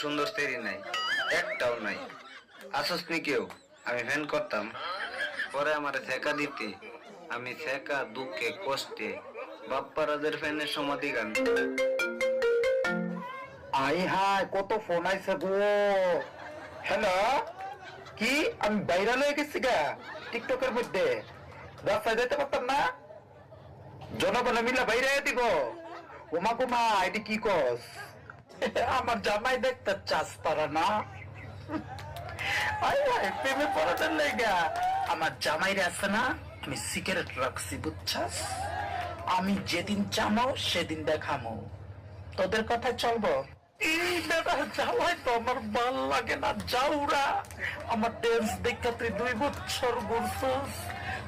সুন্দর স্ত্রী নাই, একটাও নাই। আসস নি কেউ? আমি ফ্যান করতাম, পরে আমার ছেকা দিতে আমি ছেকা দুঃখে কষ্টে বাপ্পারাজের ফ্যানের সমাধি গান। আই হাই, কত ফোন আইছে গো। হ্যালো, কি আমি ভাইরাল হয়ে গেছি গা টিকটকের মধ্যে? রাস্তায় যেতে পারতাম না, জনগণে মিলে বাইরে দিব। ওমা কুমা, এটি কি কস? আমার জামাই দেখতে চাস তারা না? আই হাই, প্রেমে পড়াদের লেগা আমার জামাইরে আছে না, আমি সিগারেট রাখছি বুঝছাস। আমি যেদিন চামো সেদিন দেখামো, তোদের কথা চলবো। এই বেটা জ্বালাই তো আমার ভাল লাগে না, যাওরা। আমার ড্যান্স দেখতে তুই 2 বছর ঘুরছস,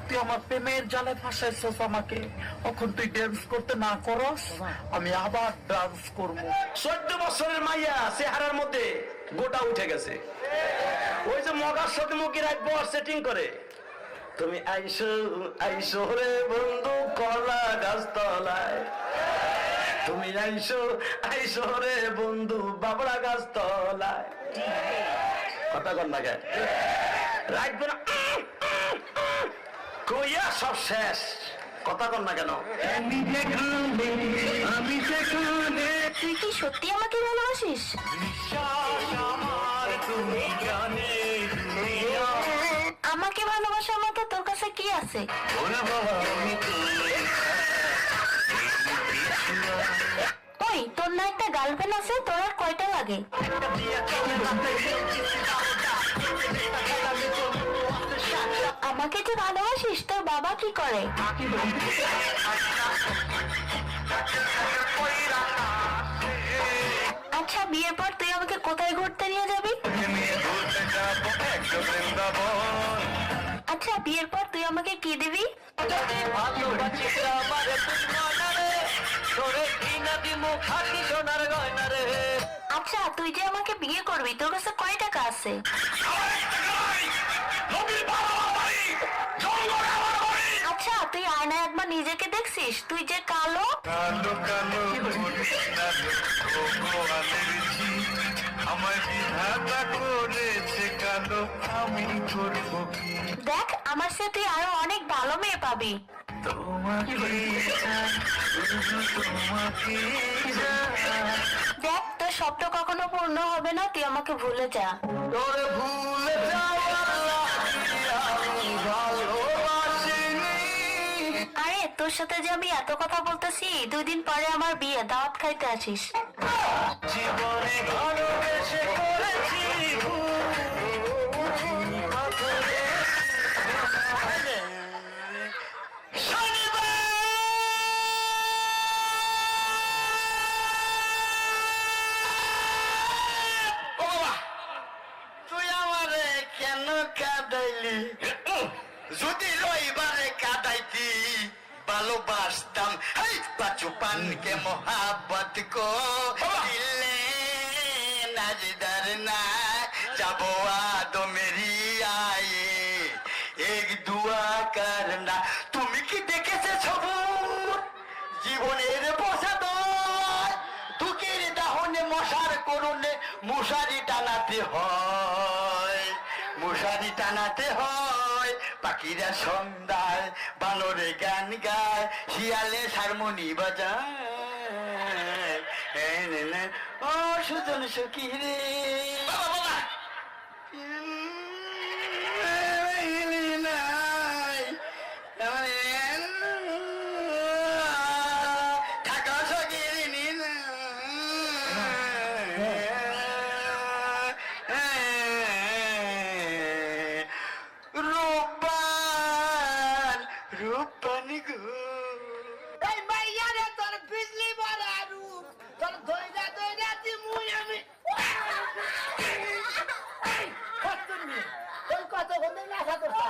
তুই আমার প্রেমের জালে ফাঁসাইছস আমাকে। এখন তুই ড্যান্স করতে না করস, আমি আবার ডান্স করবো। 14 বছরের মাইয়া চেহারার মধ্যে গোটা উঠে গেছে। ওই যে মগার সাথে মুখে রাখবো সেটিং করে। তুমি আইসো আইসো রে বন্ধু কলা গাছতলায়, তুমি আইসো আইসো রে বন্ধু বাবড়া গাছতলায়। কথা কর না কে রাখবে না, কইয়া সব শেষ। কথা কর না কেন? তুই কি সত্যি আমাকে ভালোবাসিস? আমাকে ভালোবাসার মতো তোর কাছে কি আছে? ওই, তোর না একটা গার্লফ্রেন্ড আছে? তোর আর কয়টা লাগে? আমাকে যে ভালোবাসিস, তোর বাবা কি করে? আচ্ছা, বিয়ের পর তুই আমাকে কোথায় ঘুরতে নিয়ে যাবি? আচ্ছা, বিয়ের পর তুই আমাকে কি দিবি? আচ্ছা, তুই যে আমাকে বিয়ে করবি, তোর কাছে কয় টাকা আছে? আচ্ছা, তুই আয়নায় একবার নিজেকে দেখছিস? তুই যে কালো। দেখ, আমার সাথে তুই আরো অনেক ভালো মেয়ে পাবি। দেখ, তোর স্বপ্ন কখনো পূর্ণ হবে না, তুই আমাকে ভুলে যা। আরে, তোর সাথে যে আমি এত কথা বলতেছি, 2 দিন পরে আমার বিয়ে, দাওয়াত খাইতে আসিস। জীবনে ভালোবেসে করেছি তুই আমারে কেন কাঁদাইলি? যদি রইবারে কাঁদাইতি ভালোবাসতাম। হেই বাচুপান কে মোহাব্বত কো দিলে নাজদার না যাবো আদো মেরি আয়ে এক দুয়া করনা। তুমি কি দেখেছে সবুর জীবনের বসাদ দুঃখের দাহনে মশার করুনে মশারি টানাতে হয়, মশারি টানাতে হয়। পাখিরা সন্ধ্যায় বানরে গান গায়, শিয়ালে হারমোনি বাজায়। ও সুজন সখী রে ঢাকা সখীর রূপান রূপানি গো। এই মাইয়া রে, তোর বিজলি বড়া রূপ, তোর দইরা দইরা দিমুই আমি। এই কত নি, ওই কত ঘন্টা নাচা করছ?